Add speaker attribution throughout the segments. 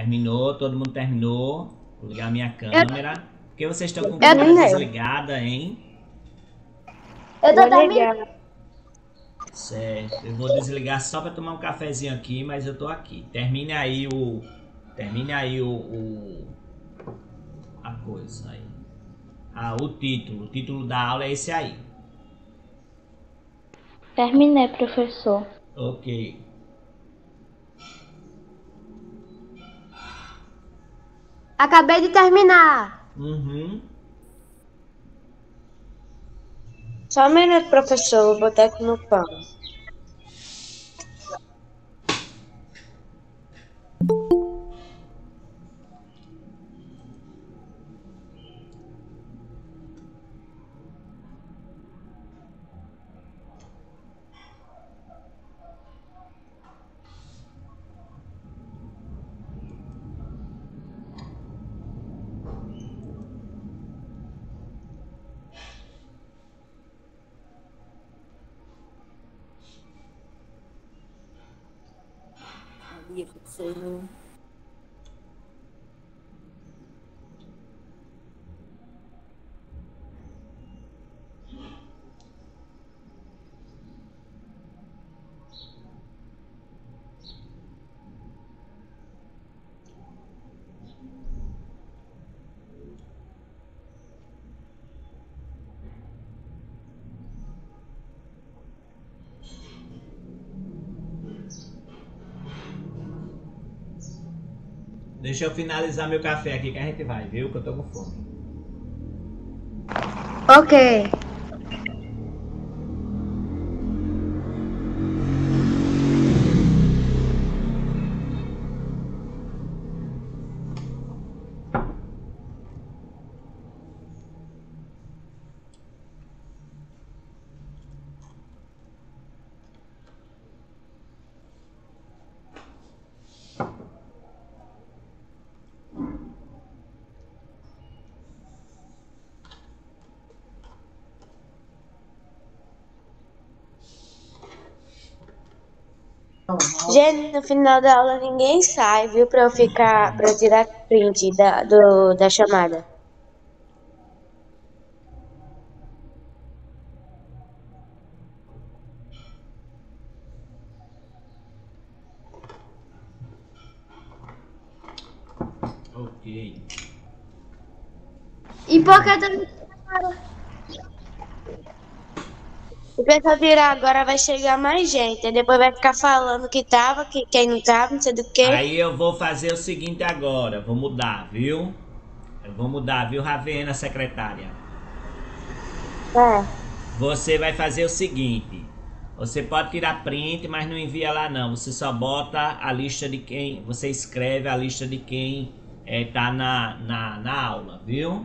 Speaker 1: Terminou, todo mundo terminou. Vou ligar minha câmera. Por que vocês estão com a câmera desligada, hein?
Speaker 2: Eu tô terminando.
Speaker 1: Certo, eu vou desligar só para tomar um cafezinho aqui, mas eu tô aqui. Termine aí a coisa aí. Ah, o título da aula é esse aí.
Speaker 2: Terminei, professor.
Speaker 1: Ok.
Speaker 2: Acabei de terminar.
Speaker 1: Uhum.
Speaker 3: Só um minuto, professor. Vou botar aqui no pão.
Speaker 1: Deixa eu finalizar meu café aqui que a gente vai, viu? Que eu tô com fome.
Speaker 2: Ok.
Speaker 3: Gente, no final da aula ninguém sai, viu? Pra eu tirar print da chamada.
Speaker 1: Ok.
Speaker 2: E por que tu...
Speaker 3: O pessoal tirar agora vai chegar mais gente. Aí depois vai ficar falando que tava, que quem não tava, não sei do que.
Speaker 1: Aí eu vou fazer o seguinte agora. Vou mudar, viu? Eu vou mudar, viu, Ravena, secretária? Você vai fazer o seguinte. Você pode tirar print, mas não envia lá não. Você só bota a lista de quem... Você escreve a lista de quem tá na aula, viu?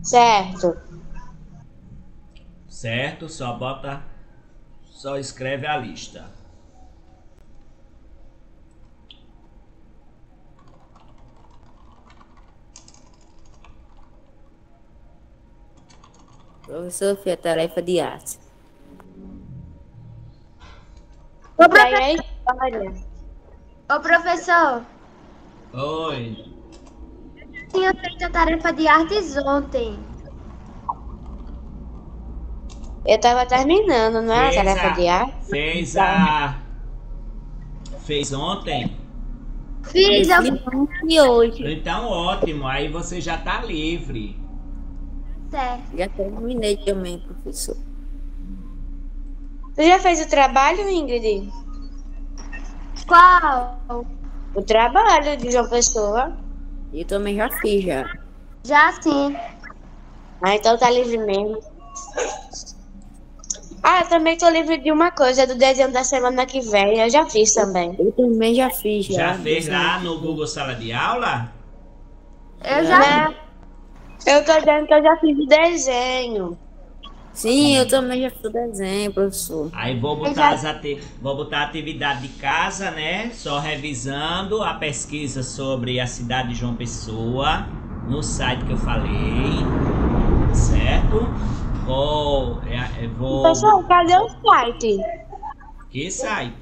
Speaker 3: Certo.
Speaker 1: Certo? Só escreve a lista.
Speaker 4: Professor, fez a tarefa de arte.
Speaker 2: Ô, professor,
Speaker 1: Oi.
Speaker 2: tinha feito a tarefa de artes ontem.
Speaker 3: Eu tava terminando, não é a tarefa de arte?
Speaker 1: Fez ontem?
Speaker 2: Fiz, eu
Speaker 4: E hoje?
Speaker 1: Então ótimo, aí você já tá livre.
Speaker 2: certo.
Speaker 4: Já terminei também, professor.
Speaker 3: Tu já fez o trabalho, Ingrid?
Speaker 2: Qual?
Speaker 3: O trabalho de João Pessoa.
Speaker 4: Eu também já fiz, já.
Speaker 2: Já sim.
Speaker 3: Ah, então tá livre mesmo. Ah, eu também tô livre de uma coisa, do desenho da semana que vem. Eu já fiz também.
Speaker 4: Eu também já fiz,
Speaker 1: Já fez lá no Google Sala de Aula?
Speaker 2: Eu já
Speaker 3: Né? Eu tô dizendo que eu já fiz o desenho.
Speaker 4: Sim, eu também já fiz o desenho, professor.
Speaker 1: Aí vou botar a atividade de casa, né? Só revisando a pesquisa sobre a cidade de João Pessoa no site que eu falei, certo?
Speaker 3: Pessoal, cadê o site?
Speaker 1: Que site?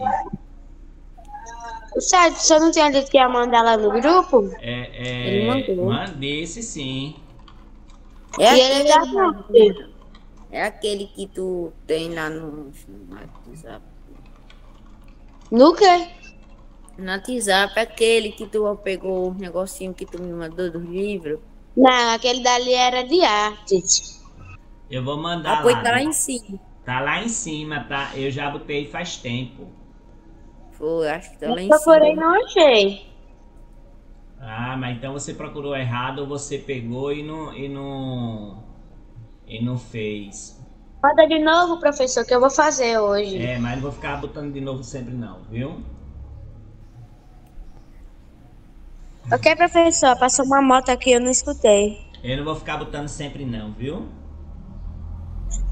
Speaker 3: Sério, você não tinha dito que ia mandar lá no grupo?
Speaker 4: Ele mandou.
Speaker 1: Mandei-se sim.
Speaker 4: É
Speaker 3: E ele já não.
Speaker 4: é aquele que tu tem lá no WhatsApp.
Speaker 3: No quê?
Speaker 4: No WhatsApp, aquele que tu pegou o negocinho que tu me mandou dos livros.
Speaker 3: Não, aquele dali era de artes.
Speaker 1: Eu vou mandar
Speaker 4: Pois
Speaker 1: lá.
Speaker 4: tá lá
Speaker 1: Viu?
Speaker 4: em cima.
Speaker 1: Tá lá em cima, tá? Eu já botei faz tempo.
Speaker 4: Foi, acho que tá
Speaker 3: Eu
Speaker 4: lá em
Speaker 3: procurei e
Speaker 4: cima.
Speaker 3: não achei.
Speaker 1: Ah, mas então você procurou errado ou você pegou e não fez.
Speaker 3: Manda de novo, professor, que eu vou fazer hoje.
Speaker 1: É, mas não vou ficar botando de novo sempre não, viu?
Speaker 3: Ok, professor, passou uma moto aqui, eu não escutei.
Speaker 1: Eu não vou ficar botando sempre não, viu?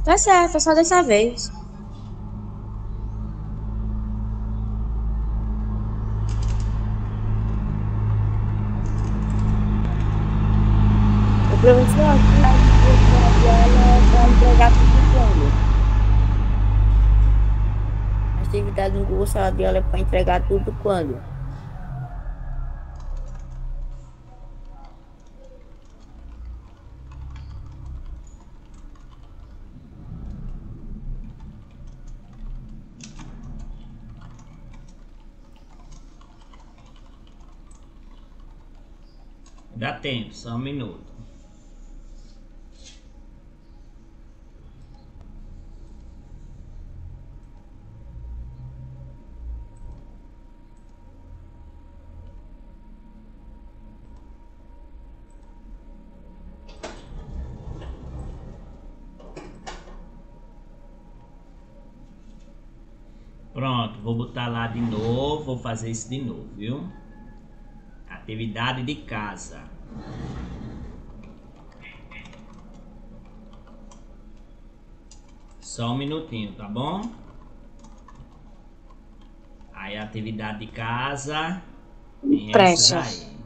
Speaker 3: Tá certo, é só dessa vez.
Speaker 4: O professor aqui vai entregar tudo quando? A atividade no Google Sala de Aula é para entregar tudo quando?
Speaker 1: Dá tempo, só um minuto. Pronto, vou botar lá de novo, vou fazer isso de novo, viu? Atividade de casa. Só um minutinho, tá bom? Aí a atividade de casa tem
Speaker 3: Pressa.
Speaker 1: essa aí.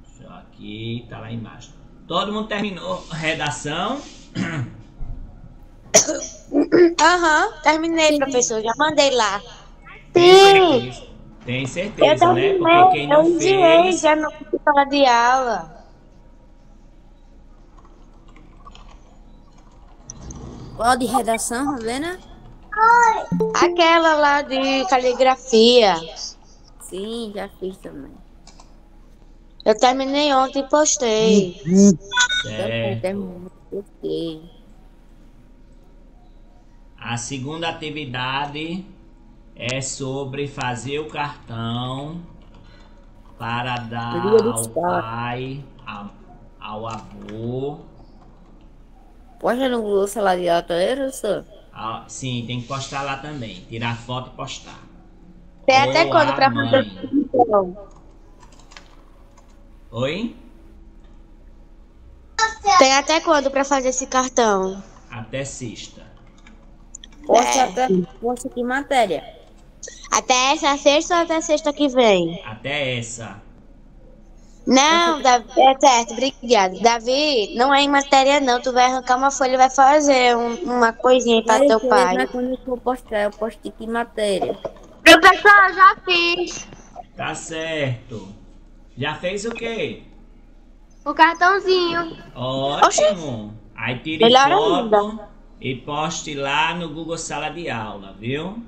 Speaker 1: Deixa eu aqui, tá lá embaixo. Todo mundo terminou a redação?
Speaker 3: Aham, terminei, professor, já mandei lá.
Speaker 1: Tem
Speaker 3: Sim,
Speaker 1: certeza? Tem
Speaker 3: eu
Speaker 1: certeza, né? Porque
Speaker 3: terminei,
Speaker 1: quem
Speaker 3: eu
Speaker 1: não
Speaker 3: enviei
Speaker 1: fez...
Speaker 3: já no sala de aula.
Speaker 4: Qual de redação, Ravena?
Speaker 3: Aquela lá de caligrafia.
Speaker 4: Sim, já fiz também.
Speaker 3: Eu terminei ontem e postei.
Speaker 4: Também
Speaker 1: Certo.
Speaker 4: terminei. Ok.
Speaker 1: A segunda atividade é sobre fazer o cartão para dar
Speaker 4: Dia do
Speaker 1: ao
Speaker 4: Estado.
Speaker 1: pai, ao avô.
Speaker 4: Posta no Google Sala de Aula, professor?
Speaker 1: Sim, tem que postar lá também. Tirar foto e postar.
Speaker 3: Tem até
Speaker 1: Ou
Speaker 3: quando
Speaker 1: a
Speaker 3: pra fazer
Speaker 1: mãe.
Speaker 3: o cartão?
Speaker 1: Oi?
Speaker 3: Tem até quando pra fazer esse cartão?
Speaker 1: Até sexta.
Speaker 4: Posta que matéria?
Speaker 3: Até essa sexta ou até sexta que vem?
Speaker 1: Até essa.
Speaker 3: Não, Davi, é certo, obrigado. Davi, não é em matéria não, tu vai arrancar uma folha e vai fazer uma coisinha aí pra teu pai.
Speaker 4: Mas quando eu for postar, eu posto de que matéria?
Speaker 2: Professor, já fiz
Speaker 1: Tá certo. Já fez o quê?
Speaker 2: o cartãozinho.
Speaker 1: Ótimo. Aí tire
Speaker 3: Melhor
Speaker 1: foto
Speaker 3: ainda.
Speaker 1: e poste lá no Google Sala de Aula, viu?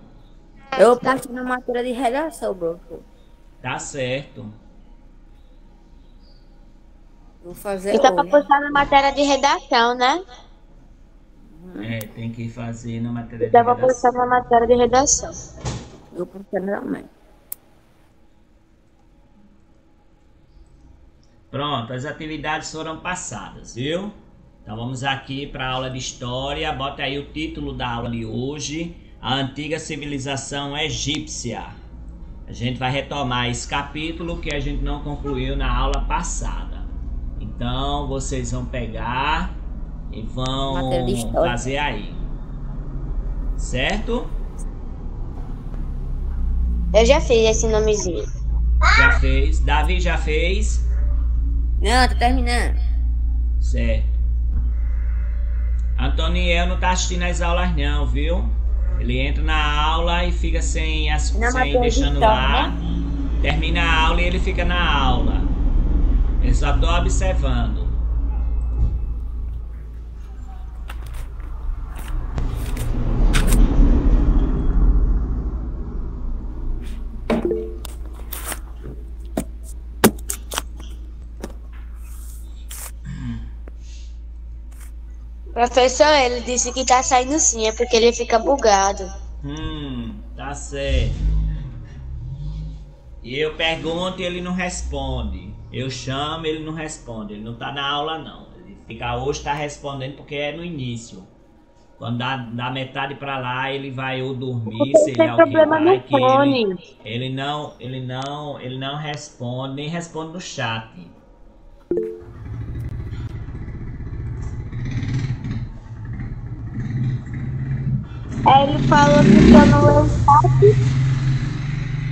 Speaker 4: Eu posto na matéria de redação, professor.
Speaker 1: Tá certo.
Speaker 4: Vou fazer
Speaker 3: Isso é pra
Speaker 4: hoje.
Speaker 3: postar na matéria de redação, né?
Speaker 1: É, tem que fazer na matéria de
Speaker 3: Isso é pra postar
Speaker 1: redação.
Speaker 3: na matéria de redação.
Speaker 4: Eu posto também.
Speaker 1: Pronto, as atividades foram passadas, viu? Então vamos aqui para a aula de história. Bota aí o título da aula de hoje: a antiga civilização egípcia. A gente vai retomar esse capítulo que a gente não concluiu na aula passada. Então vocês vão pegar e vão
Speaker 4: Matéria de história.
Speaker 1: fazer aí. Certo?
Speaker 3: Eu já fiz esse nomezinho.
Speaker 1: Já fez? Davi já fez?
Speaker 4: Não, tô terminando.
Speaker 1: Certo. Antoniel não tá assistindo as aulas não, viu? Ele entra na aula e fica sem deixando lá. Termina a aula e ele fica na aula. Eu só tô observando.
Speaker 3: Professor, ele disse que tá saindo sim, é porque ele fica bugado.
Speaker 1: Tá certo. E eu pergunto e ele não responde. Eu chamo e ele não responde. Ele não tá na aula não. Ele fica hoje tá respondendo porque é no início. Quando dá metade pra lá, ele vai ou dormir, se ele é o que vai, que ele não responde, nem responde no chat.
Speaker 3: Ele falou que eu não leu o chat.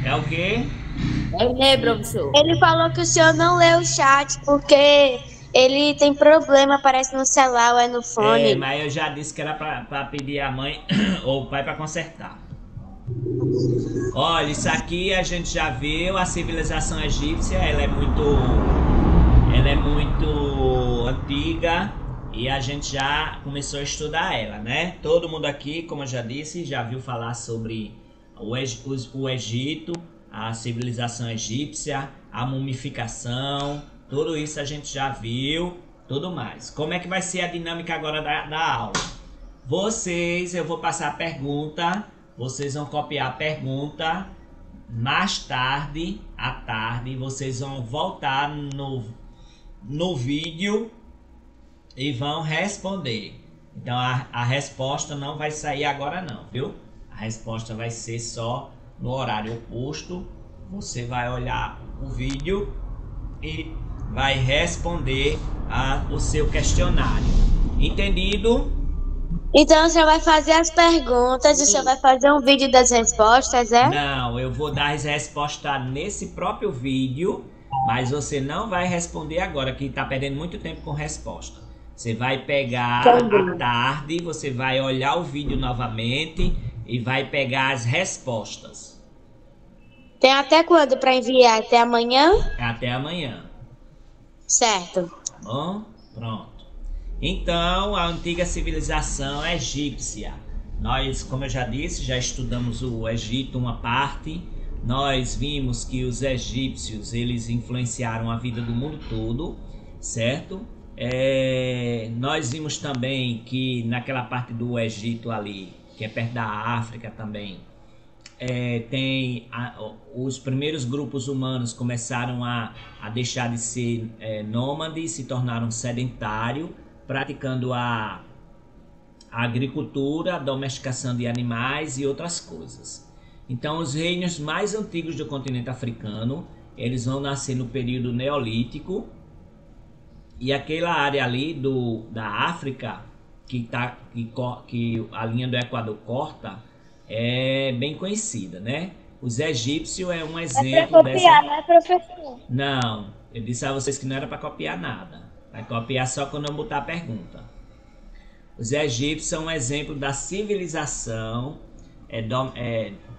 Speaker 1: É o quê?
Speaker 4: Professor.
Speaker 3: Ele falou que o senhor não leu o chat porque ele tem problema, parece no celular ou é no fone.
Speaker 1: Mas eu já disse que era pra pedir a mãe ou o pai pra consertar. Olha, isso aqui a gente já viu, a civilização egípcia, ela é muito antiga e a gente já começou a estudar ela, né? Todo mundo aqui, como eu já disse, já viu falar sobre o Egito, a civilização egípcia, a mumificação, tudo isso a gente já viu, tudo mais. Como é que vai ser a dinâmica agora da aula? Eu vou passar a pergunta, vocês vão copiar a pergunta, mais tarde, à tarde, vocês vão voltar no vídeo e vão responder. Então a resposta não vai sair agora não, viu? A resposta vai ser só no horário oposto. Você vai olhar o vídeo e vai responder o seu questionário. Entendido?
Speaker 3: Então o senhor vai fazer as perguntas e o senhor vai fazer um vídeo das respostas, é?
Speaker 1: Não, eu vou dar as respostas nesse próprio vídeo, mas você não vai responder agora, que está perdendo muito tempo com resposta. Você vai pegar à tarde, você vai olhar o vídeo novamente e vai pegar as respostas.
Speaker 3: Tem até quando para enviar? Até amanhã?
Speaker 1: Até amanhã.
Speaker 3: Certo.
Speaker 1: Bom, pronto. Então, a antiga civilização egípcia. Nós, como eu já disse, já estudamos o Egito, uma parte. Nós vimos que os egípcios, eles influenciaram a vida do mundo todo, certo? Nós vimos também que naquela parte do Egito ali, que é perto da África também, os primeiros grupos humanos começaram a deixar de ser nômades, se tornaram sedentários, praticando a agricultura, a domesticação de animais e outras coisas. Então os reinos mais antigos do continente africano, eles vão nascer no período neolítico, e aquela área ali da África que a linha do Equador corta é bem conhecida, né? Os egípcios é um exemplo
Speaker 2: copiar, né, professor?
Speaker 1: Não, eu disse a vocês que não era para copiar nada. Vai copiar só quando eu botar a pergunta. Os egípcios são um exemplo da civilização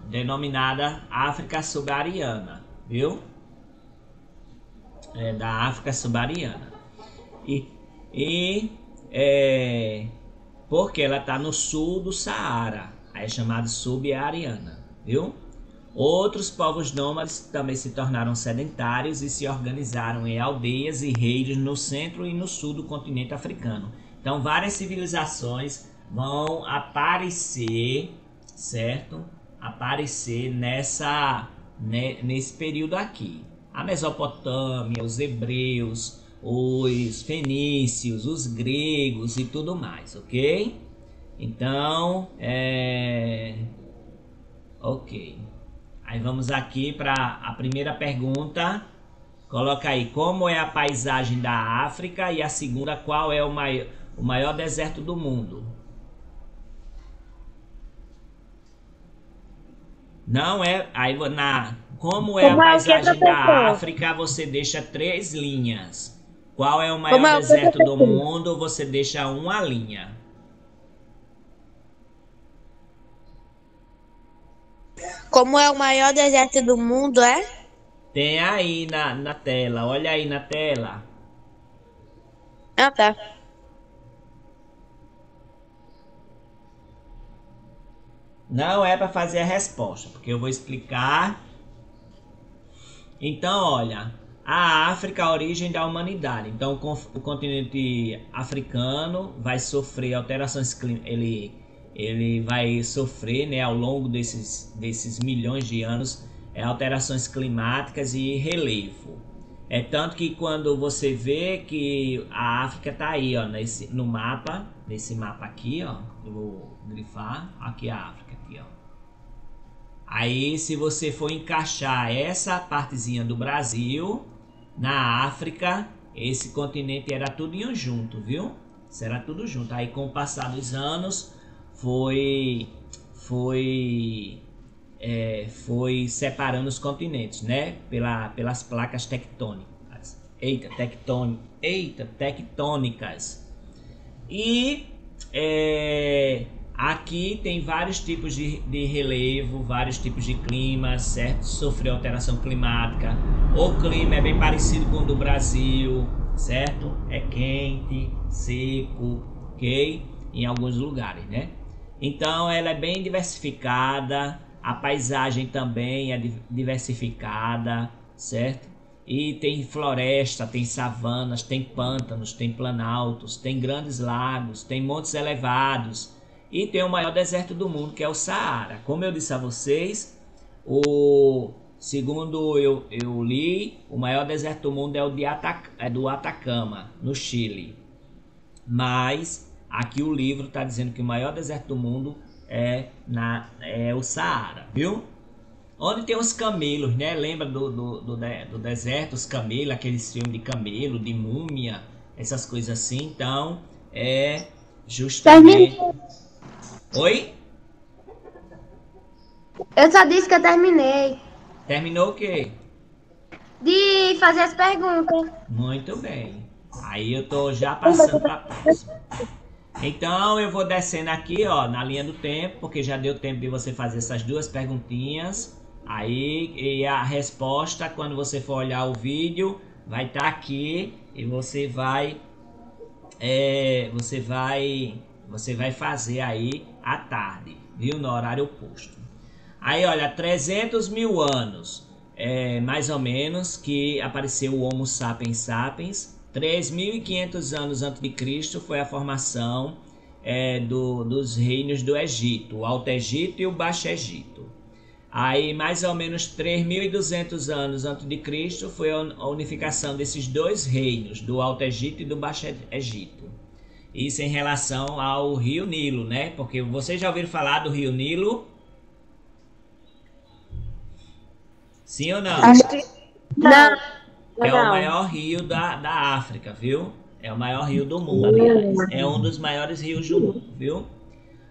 Speaker 1: denominada África subsaariana, viu? Da África subsaariana. Porque ela está no sul do Saara, aí é chamada subsaariana, viu? Outros povos nômades também se tornaram sedentários e se organizaram em aldeias e reinos no centro e no sul do continente africano. Então várias civilizações vão aparecer, certo? Aparecer nesse período aqui. A Mesopotâmia, os hebreus, os fenícios, os gregos e tudo mais, ok? Então, ok. Aí vamos aqui para a primeira pergunta. Coloca aí, como é a paisagem da África? E a segunda, qual é o maior deserto do mundo? Não é... Como é a paisagem da África, você deixa 3 linhas. Qual é o maior deserto do mundo? Você deixa uma linha.
Speaker 3: Como é o maior deserto do mundo, é?
Speaker 1: Tem aí na tela, olha aí na tela.
Speaker 3: Ah, tá.
Speaker 1: Não é para fazer a resposta, porque eu vou explicar. Então, olha, a África é a origem da humanidade. Então, o continente africano vai sofrer alterações climáticas. Ele vai sofrer, né, ao longo desses milhões de anos, alterações climáticas e relevo. É tanto que quando você vê que a África está aí, ó, nesse mapa aqui, ó, eu vou grifar, aqui a África, aqui, ó. Aí, se você for encaixar essa partezinha do Brasil na África, esse continente era tudo junto, viu? Isso era tudo junto. Aí, com o passar dos anos, foi separando os continentes, né? Pelas placas tectônicas. Tectônicas. E aqui tem vários tipos de relevo, vários tipos de clima, certo? Sofreu alteração climática. O clima é bem parecido com o do Brasil, certo? É quente, seco, ok? Em alguns lugares, né? Então ela é bem diversificada, a paisagem também é diversificada, certo? E tem floresta, tem savanas, tem pântanos, tem planaltos, tem grandes lagos, tem montes elevados e tem o maior deserto do mundo, que é o Saara. Como eu disse a vocês, segundo eu li, o maior deserto do mundo é o do Atacama, no Chile. Mas aqui o livro está dizendo que o maior deserto do mundo é o Saara, viu? Onde tem os camelos, né? Lembra do deserto, os camelos, aqueles filmes de camelo, de múmia, essas coisas assim. Então, é justamente...
Speaker 2: Terminei.
Speaker 1: Oi?
Speaker 2: Eu só disse que eu terminei
Speaker 1: Terminou o quê?
Speaker 2: de fazer as perguntas.
Speaker 1: Muito bem. Aí eu tô já passando para a próxima. Então eu vou descendo aqui, ó, na linha do tempo, porque já deu tempo de você fazer essas duas perguntinhas. Aí, e a resposta, quando você for olhar o vídeo, vai estar aqui e você vai fazer aí à tarde, viu? No horário oposto. Aí, olha, 300 mil anos, mais ou menos, que apareceu o Homo sapiens sapiens. 3.500 anos antes de Cristo foi a formação dos reinos do Egito, o Alto Egito e o Baixo Egito. Aí, mais ou menos 3.200 anos antes de Cristo foi a unificação desses dois reinos, do Alto Egito e do Baixo Egito. Isso em relação ao Rio Nilo, né? Porque vocês já ouviram falar do Rio Nilo? Sim ou não?
Speaker 3: Acho que não.
Speaker 1: É o maior rio da África, viu? É o maior rio do mundo, aliás. É um dos maiores rios do mundo, viu?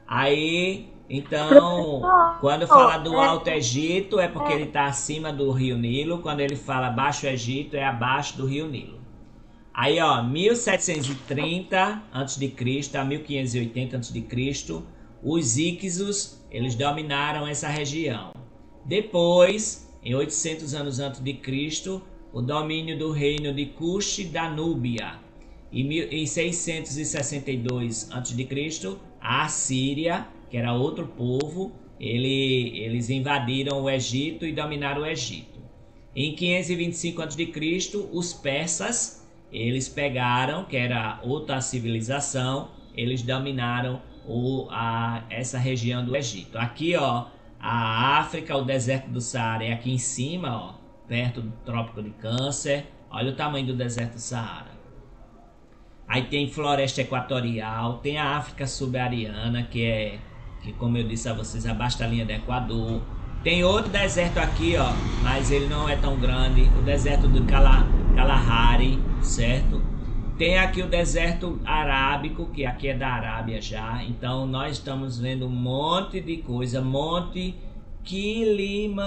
Speaker 1: Aí, então, quando fala do Alto Egito, é porque ele está acima do Rio Nilo. Quando ele fala Baixo Egito, é abaixo do Rio Nilo. Aí, ó, 1730 a.C. a 1580 a.C., os Íxos, eles dominaram essa região. Depois, em 800 anos antes de Cristo, o domínio do reino de Cush da Núbia. Em 662 a.C., a Assíria, que era outro povo, eles invadiram o Egito e dominaram o Egito. Em 525 a.C., os persas, eles pegaram, que era outra civilização, eles dominaram essa região do Egito. Aqui, ó, a África, o deserto do Saara é aqui em cima, ó, perto do Trópico de Câncer. Olha o tamanho do deserto do Saara. Aí tem floresta equatorial, tem a África subsaariana, que como eu disse a vocês, abaixo da linha do Equador. Tem outro deserto aqui, ó, mas ele não é tão grande, o deserto do Kalahari, certo? Tem aqui o deserto arábico, que aqui é da Arábia já. Então nós estamos vendo um monte de coisa, Monte Kilimanjaro,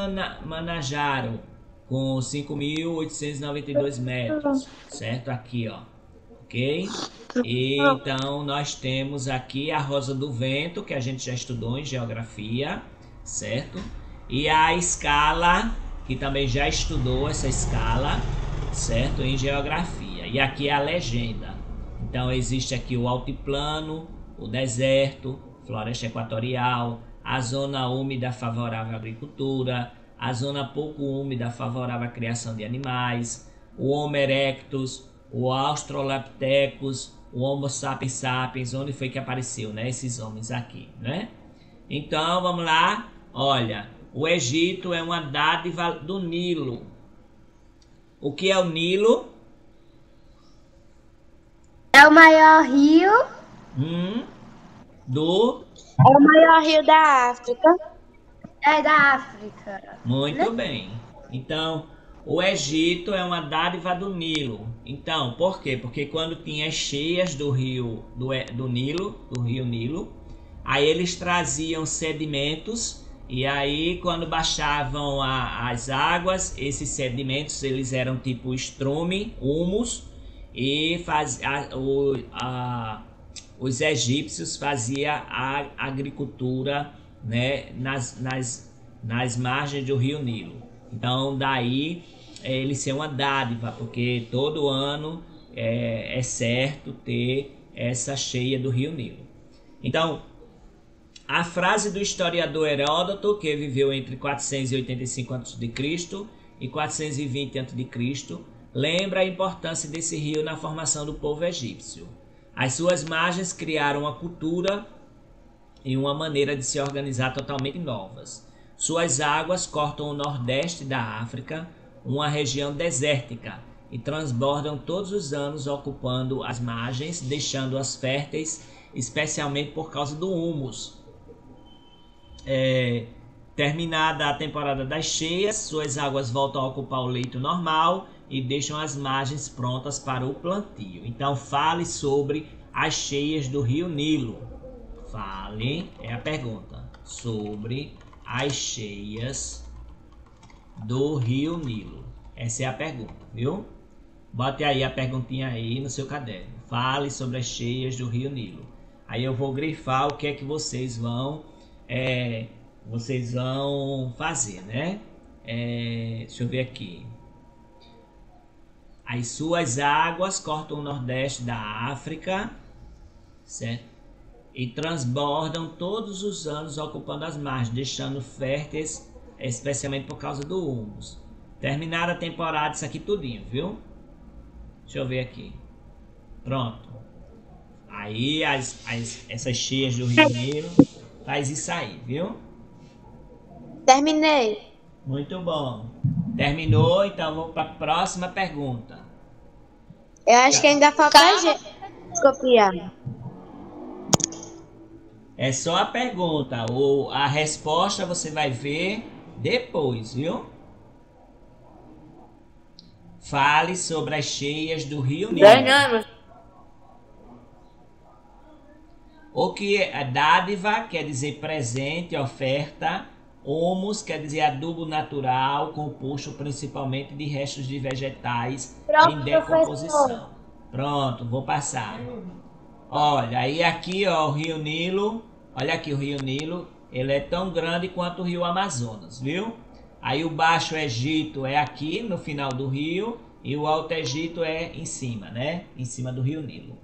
Speaker 1: com 5.892 metros, certo? Aqui, ó, ok? E, então nós temos aqui a Rosa do Vento, que a gente já estudou em geografia, certo? E a escala, que também já estudou essa escala, certo? Em geografia. E aqui é a legenda. Então existe aqui o altiplano, o deserto, floresta equatorial, a zona úmida favorável à agricultura, a zona pouco úmida favorável à criação de animais, o Homo erectus, o Australopithecus, o Homo sapiens sapiens, onde foi que apareceu, né, esses homens aqui, né? Então, vamos lá. Olha, o Egito é uma dádiva do Nilo. O que é o Nilo?
Speaker 2: É o maior rio.
Speaker 1: Do...
Speaker 3: É o maior rio da África.
Speaker 2: É da África.
Speaker 1: Muito bem. Então, o Egito é uma dádiva do Nilo. Então, por quê? Porque quando tinha as cheias do rio do rio Nilo, aí eles traziam sedimentos e aí quando baixavam as águas, esses sedimentos eles eram tipo estrume, humus, e os egípcios faziam a agricultura, né, nas margens do rio Nilo. Então daí ele ser uma dádiva, porque todo ano é certo ter essa cheia do rio Nilo. Então a frase do historiador Heródoto, que viveu entre 485 a.C. e 420 a.C., lembra a importância desse rio na formação do povo egípcio. As suas margens criaram uma cultura e uma maneira de se organizar totalmente novas. Suas águas cortam o nordeste da África, uma região desértica, e transbordam todos os anos, ocupando as margens, deixando-as férteis, especialmente por causa do humus. Terminada a temporada das cheias, suas águas voltam a ocupar o leito normal e deixam as margens prontas para o plantio. Então fale sobre as cheias do rio Nilo. Fale, é a pergunta, sobre as cheias do rio Nilo. Essa é a pergunta, viu? Bote aí a perguntinha aí no seu caderno. Fale sobre as cheias do rio Nilo. Aí eu vou grifar o que é que vocês vão fazer, né? Deixa eu ver aqui. As suas águas cortam o nordeste da África, certo? E transbordam todos os anos, ocupando as margens, deixando férteis, especialmente por causa do humus. Terminada a temporada, isso aqui tudinho, viu? Deixa eu ver aqui. Pronto. Aí essas cheias do rio Nilo faz isso aí, viu?
Speaker 3: Terminei.
Speaker 1: Muito bom. Terminou, então vamos para a próxima pergunta.
Speaker 3: Eu acho que ainda falta a gente copiar.
Speaker 1: É só a pergunta, ou a resposta você vai ver depois, viu? Fale sobre as cheias do rio Nilo. O que é dádiva quer dizer presente, oferta. Humus quer dizer adubo natural, composto principalmente de restos de vegetais em decomposição. Professor. Pronto, vou passar. Olha, aí aqui ó, o rio Nilo. Olha aqui o rio Nilo. Ele é tão grande quanto o rio Amazonas, viu? Aí o Baixo Egito é aqui no final do rio e o Alto Egito é em cima, né? Em cima do rio Nilo.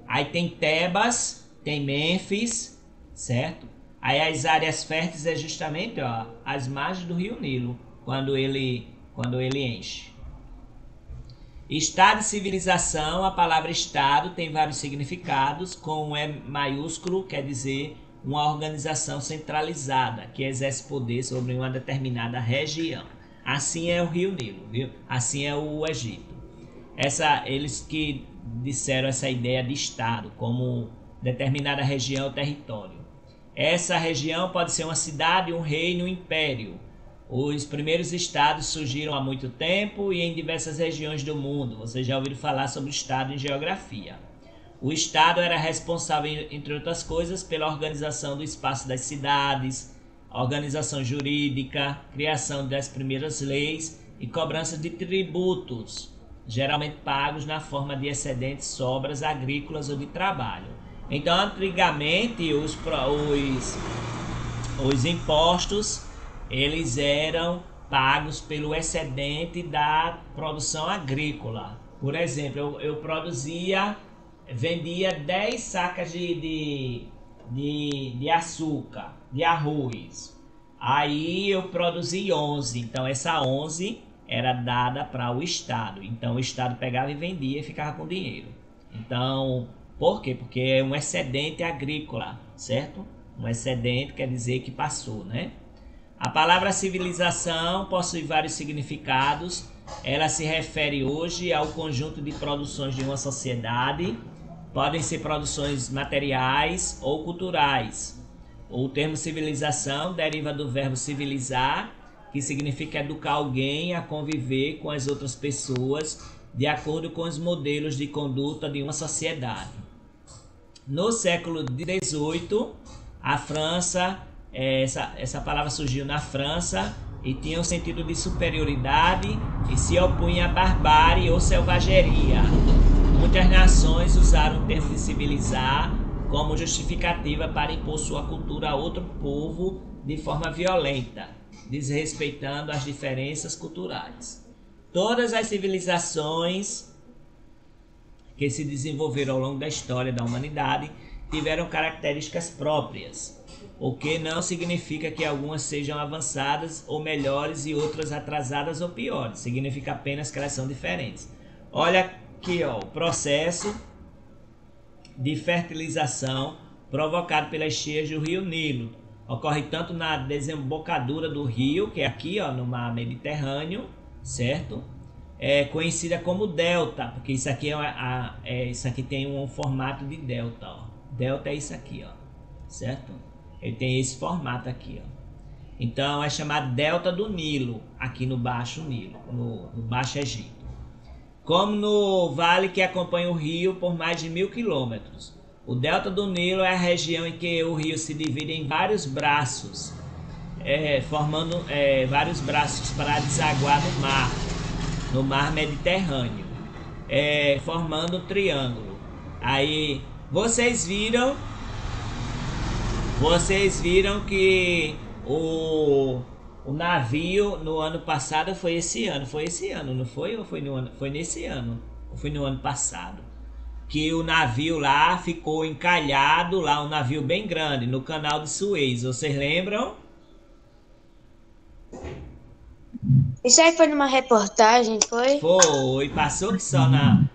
Speaker 1: Aí tem Tebas, tem Mênfis, certo? Aí as áreas férteis é justamente ó, as margens do rio Nilo, quando ele enche. Estado e civilização, a palavra Estado tem vários significados, com um E maiúsculo quer dizer uma organização centralizada, que exerce poder sobre uma determinada região. Assim é o rio Nilo, viu? Assim é o Egito. Eles que disseram essa ideia de Estado, como determinada região ou território. Essa região pode ser uma cidade, um reino, um império. Os primeiros estados surgiram há muito tempo e em diversas regiões do mundo. Vocês já ouviram falar sobre o estado em geografia. O estado era responsável, entre outras coisas, pela organização do espaço das cidades, organização jurídica, criação das primeiras leis e cobrança de tributos, geralmente pagos na forma de excedentes, sobras agrícolas ou de trabalho. Então, antigamente, os impostos eles eram pagos pelo excedente da produção agrícola. Por exemplo, eu vendia 10 sacas de açúcar, de arroz. Aí eu produzi 11, então essa 11 era dada para o Estado. Então o Estado pegava e vendia e ficava com dinheiro. Então, por quê? Porque é um excedente agrícola, certo? Um excedente quer dizer que passou, né? A palavra civilização possui vários significados. Ela se refere hoje ao conjunto de produções de uma sociedade. Podem ser produções materiais ou culturais. O termo civilização deriva do verbo civilizar, que significa educar alguém a conviver com as outras pessoas de acordo com os modelos de conduta de uma sociedade. No século XVIII, a França, essa palavra surgiu na França e tinha um sentido de superioridade e se opunha à barbárie ou selvageria. Muitas nações usaram o termo de civilizar como justificativa para impor sua cultura a outro povo de forma violenta, desrespeitando as diferenças culturais. Todas as civilizações que se desenvolveram ao longo da história da humanidade tiveram características próprias, o que não significa que algumas sejam avançadas ou melhores e outras atrasadas ou piores. Significa apenas que elas são diferentes. Olha aqui, ó, o processo de fertilização provocado pelas cheias do rio Nilo. Ocorre tanto na desembocadura do rio, que é aqui, ó, no mar Mediterrâneo, certo? É conhecida como delta, porque isso aqui isso aqui tem um formato de delta, ó. Delta é isso aqui, ó, certo? Ele tem esse formato aqui, ó. Então é chamado delta do Nilo, aqui no Baixo Nilo, no Baixo Egito. Como no vale que acompanha o rio por mais de 1000 quilômetros. O delta do Nilo é a região em que o rio se divide em vários braços, formando vários braços para desaguar no mar Mediterrâneo, formando um triângulo. Aí vocês viram que o navio no ano passado foi esse ano, não foi? Ou foi nesse ano? Ou foi no ano passado? Que o navio lá ficou encalhado, lá um navio bem grande, no canal de Suez. Vocês lembram?
Speaker 3: Isso aí foi numa reportagem, foi?
Speaker 1: Foi, passou que só na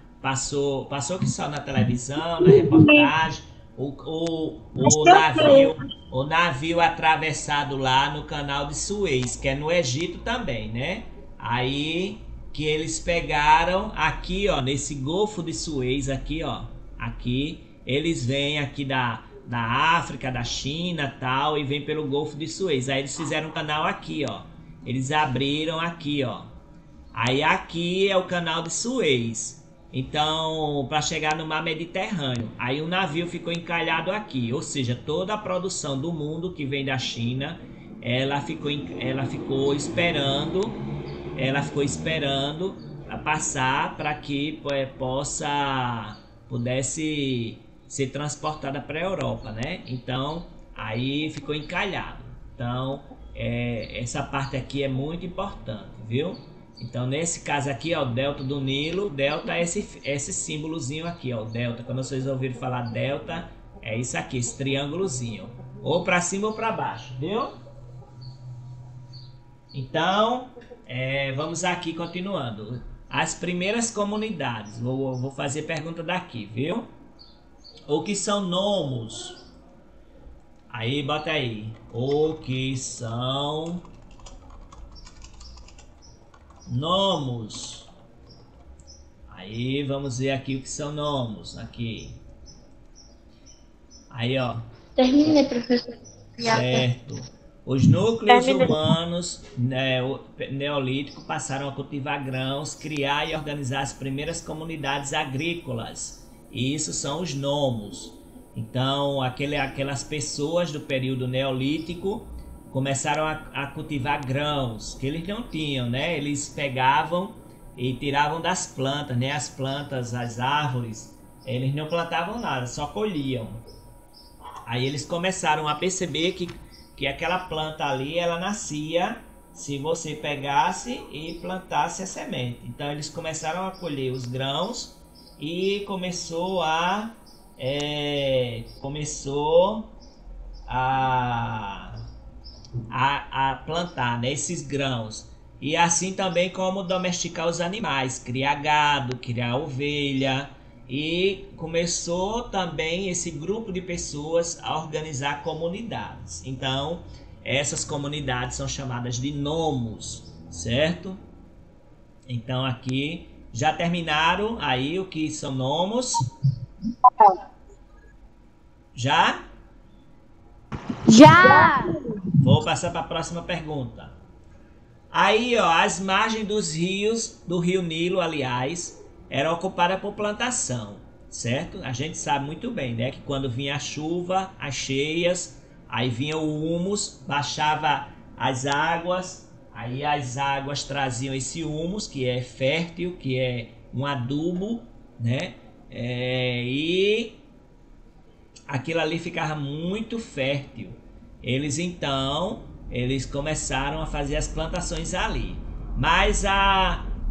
Speaker 1: televisão, na reportagem. O navio atravessado lá no canal de Suez, que é no Egito também, né? Aí que eles pegaram aqui, ó, nesse Golfo de Suez aqui, ó, aqui eles vêm aqui da África, da China, tal, e vêm pelo Golfo de Suez. Aí eles fizeram um canal aqui, ó. Eles abriram aqui, ó. Aí aqui é o canal de Suez. Então, para chegar no mar Mediterrâneo. Aí o navio ficou encalhado aqui, ou seja, toda a produção do mundo que vem da China, ela ficou esperando a passar para que pudesse ser transportada para a Europa, né? Então, aí ficou encalhado. Então, essa parte aqui é muito importante, viu? Então, nesse caso aqui, ó, o delta do Nilo, delta é esse símbolozinho aqui, ó, o delta. Quando vocês ouvirem falar delta, é isso aqui, esse triângulozinho. Ou para cima ou para baixo, viu? Então, vamos aqui continuando. As primeiras comunidades, vou fazer pergunta daqui, viu? O que são nomos? Aí, bota aí. O que são nomos? Aí, vamos ver aqui o que são nomos. Aqui. Aí, ó.
Speaker 2: Terminei, professor.
Speaker 1: Certo. Os núcleos humanos neolíticos passaram a cultivar grãos, criar e organizar as primeiras comunidades agrícolas. E isso são os nomos. Então, aquelas pessoas do período neolítico começaram a cultivar grãos, que eles não tinham, né? Eles pegavam e tiravam das plantas, né? As plantas, as árvores, eles não plantavam nada, só colhiam. Aí eles começaram a perceber que que aquela planta ali, ela nascia se você pegasse e plantasse a semente. Então eles começaram a colher os grãos e começou a plantar, né, esses grãos. E assim também como domesticar os animais, criar gado, criar ovelha. E começou também esse grupo de pessoas a organizar comunidades. Então, essas comunidades são chamadas de nomos, certo? Então aqui, já terminaram aí o que são nomos? Já?
Speaker 2: Já!
Speaker 1: Vou passar para a próxima pergunta. Aí, ó, as margens dos rios, do rio Nilo, aliás, eram ocupadas por plantação, certo? A gente sabe muito bem, né, que quando vinha a chuva, as cheias, aí vinha o humus, baixava as águas, aí as águas traziam esse humus, que é fértil, que é um adubo, né? E aquilo ali ficava muito fértil. Eles começaram a fazer as plantações ali. Mas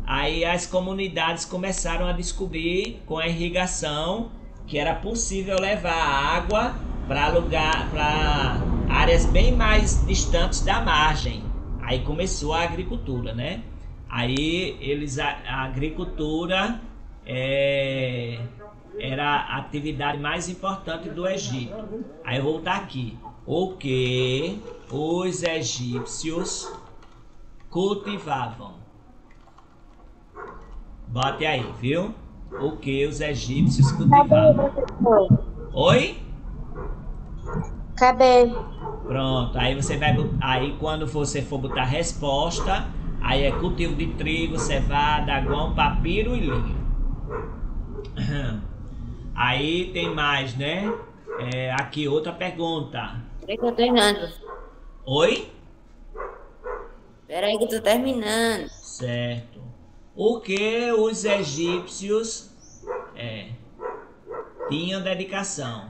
Speaker 1: aí as comunidades começaram a descobrir com a irrigação que era possível levar água para áreas bem mais distantes da margem. Aí começou a agricultura, né? Aí a agricultura era a atividade mais importante do Egito. Aí eu vou voltar aqui. O que os egípcios cultivavam? Bote aí, viu? O que os egípcios cultivavam? Oi?
Speaker 3: Cabelo.
Speaker 1: Pronto, aí você vai, aí quando você for botar a resposta, aí é cultivo de trigo, cevada, agão, papiro e linho. Aí tem mais, né? Aqui outra pergunta.
Speaker 4: Peraí que eu tô terminando.
Speaker 1: Oi?
Speaker 4: Peraí que eu tô terminando.
Speaker 1: Certo. O que os egípcios tinham dedicação?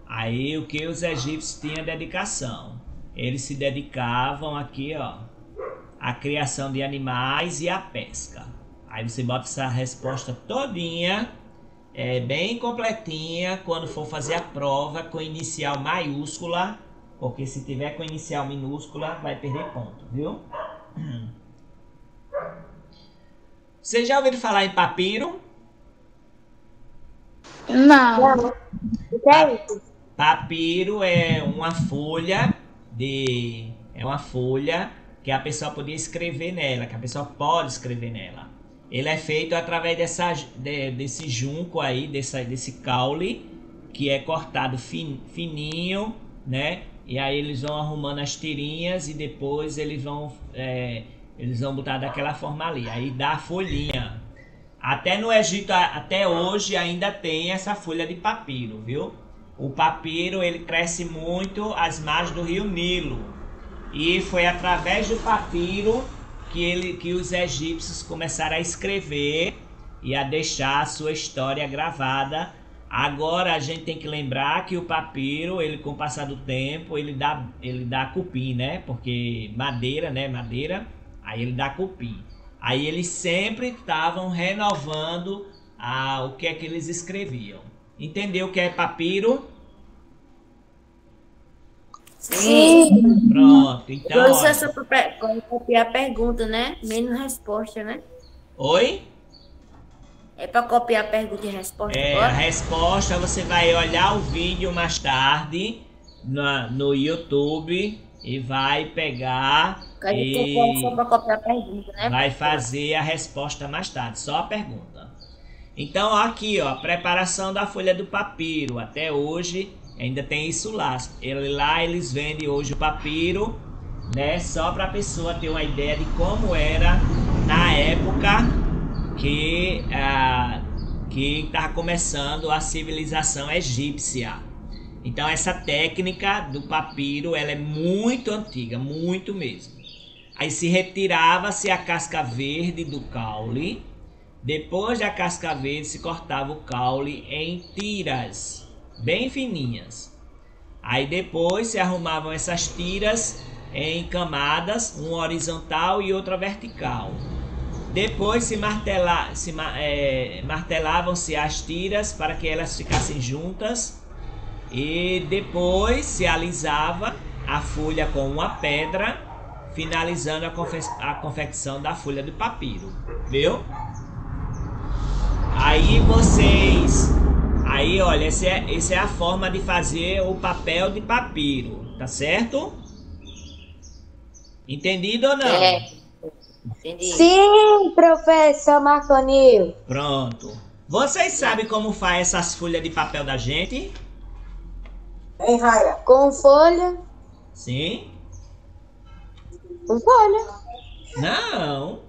Speaker 1: Aí o que os egípcios tinham dedicação? Eles se dedicavam aqui, ó, à criação de animais e à pesca. Aí você bota essa resposta todinha, bem completinha, quando for fazer a prova com inicial maiúscula, porque se tiver com inicial minúscula vai perder ponto, viu? Vocês já ouviram falar em papiro?
Speaker 2: Não.
Speaker 1: Papiro é uma folha que a pessoa podia escrever nela, que a pessoa pode escrever nela. Ele é feito através desse junco aí, desse caule, que é cortado fininho, né? E aí eles vão arrumando as tirinhas e depois eles vão botar daquela forma ali. Aí dá a folhinha. Até no Egito, até hoje, ainda tem essa folha de papiro, viu? O papiro, ele cresce muito às margens do rio Nilo. E foi através do papiro que os egípcios começaram a escrever e a deixar a sua história gravada. Agora a gente tem que lembrar que o papiro, ele com o passar do tempo, ele dá cupim, né? Porque madeira, né? Madeira, aí ele dá cupim. Aí eles sempre estavam renovando o que é que eles escreviam. Entendeu o que é papiro?
Speaker 4: Sim.
Speaker 1: Pronto, então...
Speaker 4: Isso é só para copiar a pergunta, né? Menos resposta, né?
Speaker 1: Oi?
Speaker 4: É para copiar a pergunta e a resposta
Speaker 1: A
Speaker 4: agora?
Speaker 1: resposta você vai olhar o vídeo mais tarde no YouTube e vai pegar
Speaker 4: Só para copiar a pergunta, né?
Speaker 1: vai fazer a resposta mais tarde, só a pergunta. Então aqui, ó, preparação da folha do papiro. Até hoje ainda tem isso lá. Lá eles vendem hoje o papiro, né? Só para a pessoa ter uma ideia de como era na época que estava começando a civilização egípcia. Então essa técnica do papiro, ela é muito antiga, muito mesmo. Aí se retirava-se a casca verde do caule Depois da casca verde se cortava o caule em tiras bem fininhas. Aí depois se arrumavam essas tiras em camadas, uma horizontal e outra vertical. Depois martelavam-se as tiras para que elas ficassem juntas. E depois se alisava a folha com uma pedra, finalizando a confecção da folha de papiro. Viu? Aí olha, essa é a forma de fazer o papel de papiro, tá certo? Entendido ou não?
Speaker 4: Entendi.
Speaker 3: Sim, professor Marconil.
Speaker 1: Pronto. Vocês sabem como faz essas folhas de papel da gente?
Speaker 3: Hein, Raira? Com folha.
Speaker 1: Sim?
Speaker 3: Com folha.
Speaker 1: Não.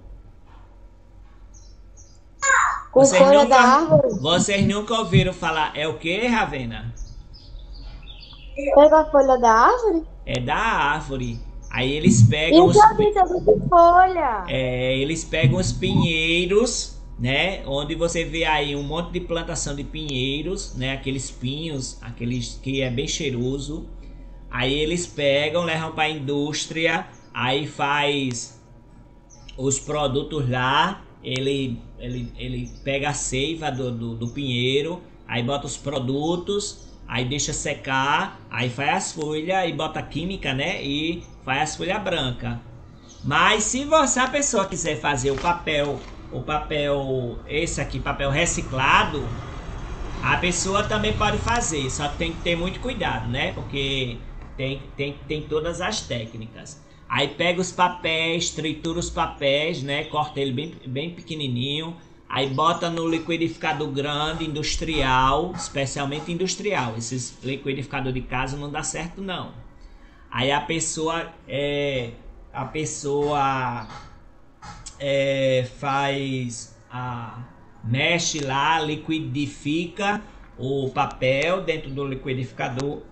Speaker 3: Com folha da árvore.
Speaker 1: Vocês nunca ouviram falar, é o que, Ravena?
Speaker 3: Pega a folha da árvore?
Speaker 1: É da árvore. Aí eles pegam eles pegam os pinheiros, né? Onde você vê aí um monte de plantação de pinheiros, né? Aqueles pinhos, aqueles que é bem cheiroso. Aí eles pegam, levam para a indústria, aí faz os produtos lá. Ele pega a seiva do pinheiro, aí bota os produtos, aí deixa secar, aí faz as folhas e bota química, né? E faz as folhas brancas. Mas se a pessoa quiser fazer o papel, esse aqui, papel reciclado, a pessoa também pode fazer, só que tem que ter muito cuidado, né? Porque tem todas as técnicas. Aí pega os papéis, tritura os papéis, né? Corta ele bem pequenininho. Aí bota no liquidificador grande, industrial, especialmente industrial. Esses liquidificador de casa não dá certo não. Aí a pessoa mexe lá, liquidifica o papel dentro do liquidificador.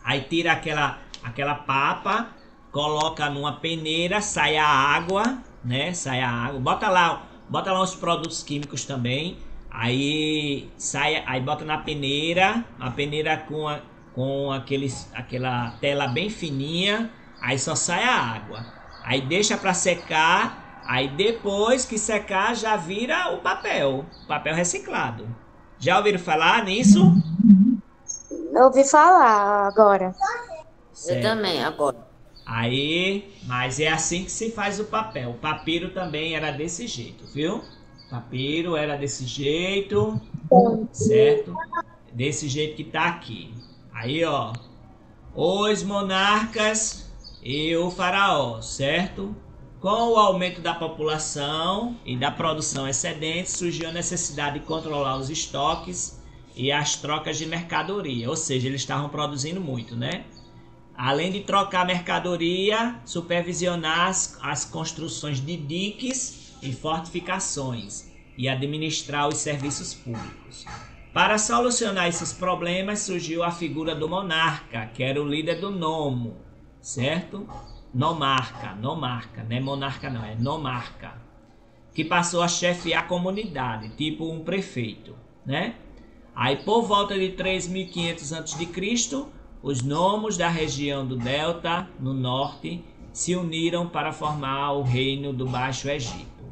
Speaker 1: Aí tira aquela papa, coloca numa peneira, sai a água, né? Sai a água. Bota lá os produtos químicos também. Aí bota na peneira, a peneira com aquela tela bem fininha. Aí só sai a água. Aí deixa para secar. Aí depois que secar já vira o papel reciclado. Já ouviram falar nisso?
Speaker 3: Eu ouvi falar agora.
Speaker 4: Eu também, agora.
Speaker 1: Mas é assim que se faz o papel. O papiro também era desse jeito, viu? O papiro era desse jeito, certo? Desse jeito que tá aqui. Aí, ó. Os monarcas e o faraó, certo? Com o aumento da população e da produção excedente, surgiu a necessidade de controlar os estoques e as trocas de mercadoria, ou seja, eles estavam produzindo muito, né? Além de trocar mercadoria, supervisionar as construções de diques e fortificações e administrar os serviços públicos. Para solucionar esses problemas, surgiu a figura do monarca, que era o líder do nomo, certo? Nomarca, não é monarca não, é nomarca, que passou a chefiar a comunidade, tipo um prefeito, né? Aí por volta de 3500 a.C., os nomos da região do Delta, no norte, se uniram para formar o reino do Baixo Egito,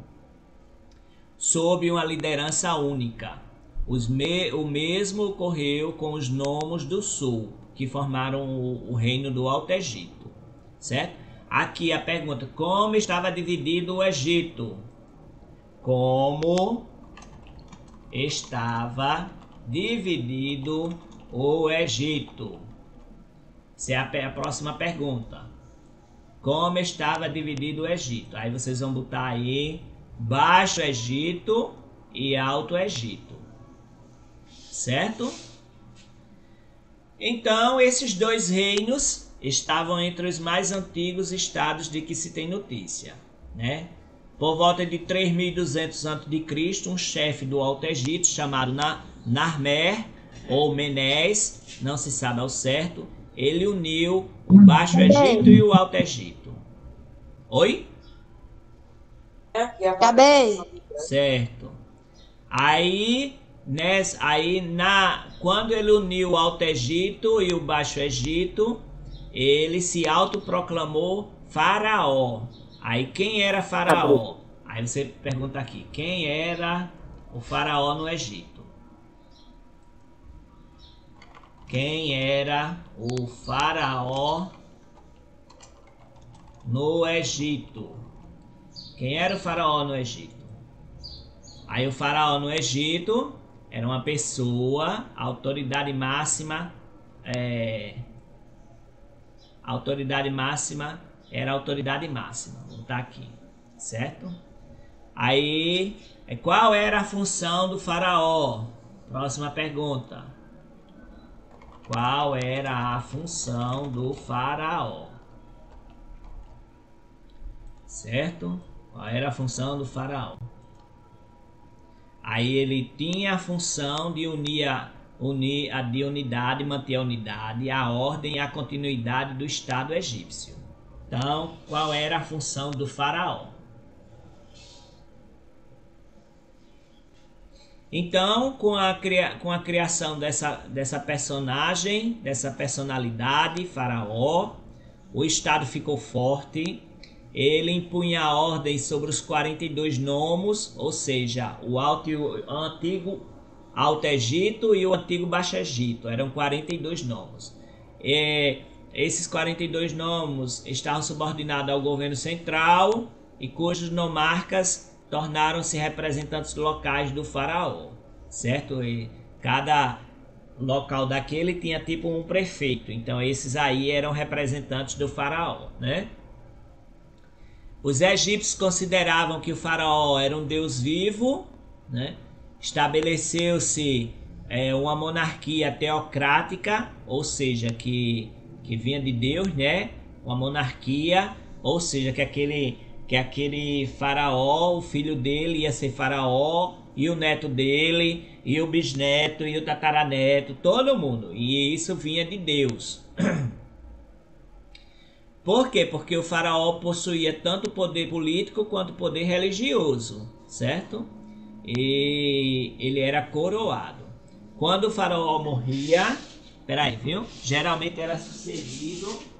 Speaker 1: sob uma liderança única. O mesmo ocorreu com os nomos do sul, que formaram o reino do Alto Egito, certo? Aqui a pergunta, como estava dividido o Egito? Como estava dividido o Egito? Essa é a próxima pergunta. Como estava dividido o Egito? Aí vocês vão botar aí Baixo Egito e Alto Egito, certo? Então esses dois reinos estavam entre os mais antigos estados de que se tem notícia, né? Por volta de 3200 a.C., um chefe do Alto Egito chamado Narmer ou Menés, não se sabe ao certo, ele uniu o Baixo Egito e o Alto Egito. Oi?
Speaker 3: Acabei.
Speaker 1: Certo. Aí, quando ele uniu o Alto Egito e o Baixo Egito, ele se autoproclamou faraó. Aí quem era faraó? Aí você pergunta aqui, quem era o faraó no Egito? Quem era o faraó no Egito? Quem era o faraó no Egito? Aí o faraó no Egito era uma pessoa, autoridade máxima, autoridade máxima era a autoridade máxima. Vou botar aqui, certo? Aí, qual era a função do faraó? Próxima pergunta. Qual era a função do faraó? Certo? Qual era a função do faraó? Aí ele tinha a função de unir a unidade, manter a unidade, a ordem e a continuidade do Estado egípcio. Então, qual era a função do faraó? Então, com a criação dessa personagem, dessa personalidade, faraó, o Estado ficou forte. Ele impunha a ordem sobre os 42 nomos, ou seja, o antigo Alto Egito e o antigo Baixo Egito. Eram 42 nomos. Esses 42 nomos estavam subordinados ao governo central e cujos nomarcas tornaram-se representantes locais do faraó, certo? E cada local daquele tinha tipo um prefeito, então esses aí eram representantes do faraó, né? Os egípcios consideravam que o faraó era um deus vivo, né? Estabeleceu-se uma monarquia teocrática, ou seja, que vinha de Deus, né? Uma monarquia, ou seja, que aquele faraó, o filho dele ia ser faraó, e o neto dele, e o bisneto, e o tataraneto, todo mundo. E isso vinha de Deus. Por quê? Porque o faraó possuía tanto poder político quanto poder religioso, certo? E ele era coroado. Quando o faraó morria, peraí, viu? Geralmente era sucedido...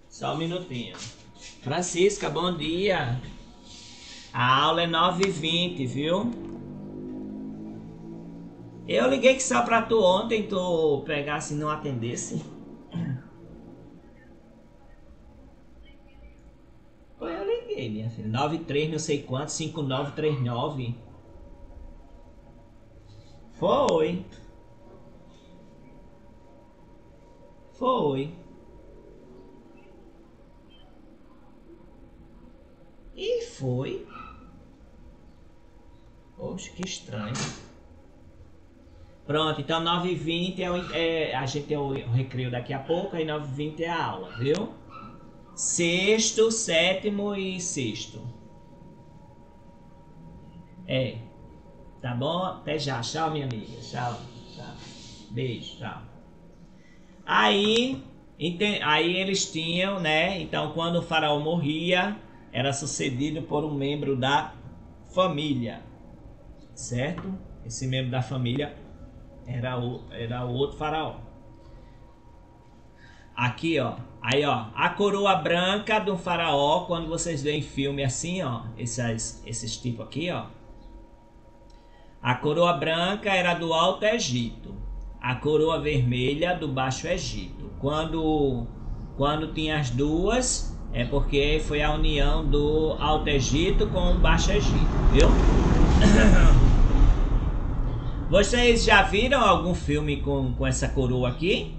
Speaker 1: Só um minutinho. Francisca, bom dia. A aula é 9h20, viu? Eu liguei que só pra tu ontem, tu pegasse e não atendesse. Pô, eu liguei, minha filha. 93 não sei quanto, 5939. Foi. Foi. E foi. Poxa, que estranho. Pronto, então 9h20 a gente tem o recreio daqui a pouco, aí 9h20 é a aula, viu? Sexto, sétimo e sexto. Tá bom? Até já. Tchau, minha amiga. Tchau. Tchau. Beijo, tchau. Aí eles tinham, né? Então, quando o faraó morria, era sucedido por um membro da família, certo? Esse membro da família era o outro faraó. Aqui, ó. Aí, ó. A coroa branca do faraó, quando vocês veem filme assim, ó. Esses tipos aqui, ó. A coroa branca era do Alto Egito. A coroa vermelha do Baixo Egito. Quando tinha as duas, é porque foi a união do Alto Egito com o Baixo Egito, viu? Vocês já viram algum filme com essa coroa aqui?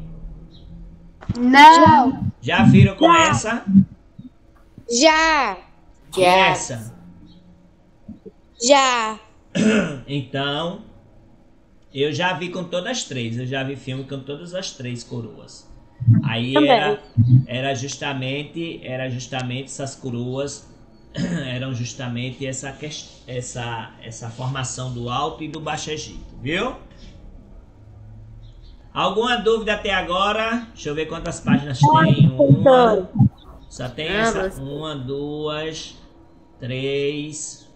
Speaker 2: Não.
Speaker 1: Já viram com essa?
Speaker 3: Já.
Speaker 1: Com essa?
Speaker 3: Já.
Speaker 1: Então, eu já vi com todas as três. Eu já vi filme com todas as três coroas. Aí era justamente essas coroas, eram justamente essa formação do Alto e do Baixo Egito, viu? Alguma dúvida até agora? Deixa eu ver quantas páginas tem. Uma. Só tem essa. Uma, duas, três.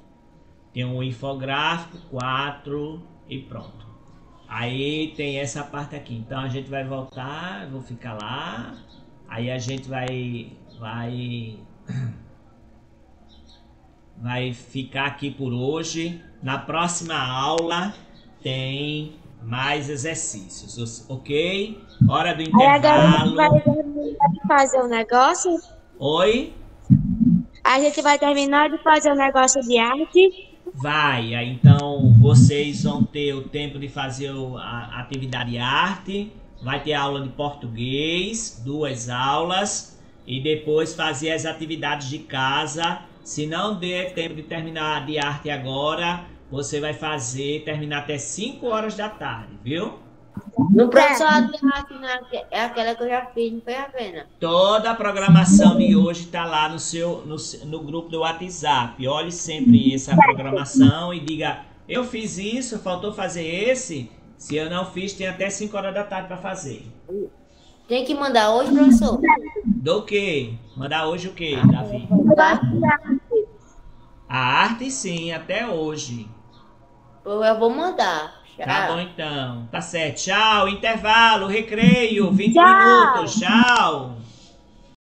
Speaker 1: Tem um infográfico, 4 e pronto. Aí tem essa parte aqui. Então a gente vai voltar, eu vou ficar lá. Aí a gente vai ficar aqui por hoje. Na próxima aula tem mais exercícios, ok? Hora do intervalo.
Speaker 3: Aí agora a gente vai terminar de fazer o negócio.
Speaker 1: Oi?
Speaker 3: A gente vai terminar de fazer o negócio de arte.
Speaker 1: Vai, aí então vocês vão ter o tempo de fazer a atividade de arte. Vai ter aula de português, 2 aulas. E depois fazer as atividades de casa. Se não der tempo de terminar de arte agora, você vai terminar até 5 horas da tarde, viu?
Speaker 4: No professor de arte é aquela que eu já fiz, não foi a pena.
Speaker 1: Toda a programação de hoje está lá no grupo do WhatsApp. Olhe sempre essa programação e diga, eu fiz isso, faltou fazer esse. Se eu não fiz, tem até 5 horas da tarde para fazer.
Speaker 4: Tem que mandar hoje, professor?
Speaker 1: Do que? Mandar hoje o que, Davi? A arte sim, até hoje.
Speaker 4: Eu vou mandar. Tchau.
Speaker 1: Tá bom então. Tá certo. Tchau, intervalo, recreio, 20 minutos. Tchau.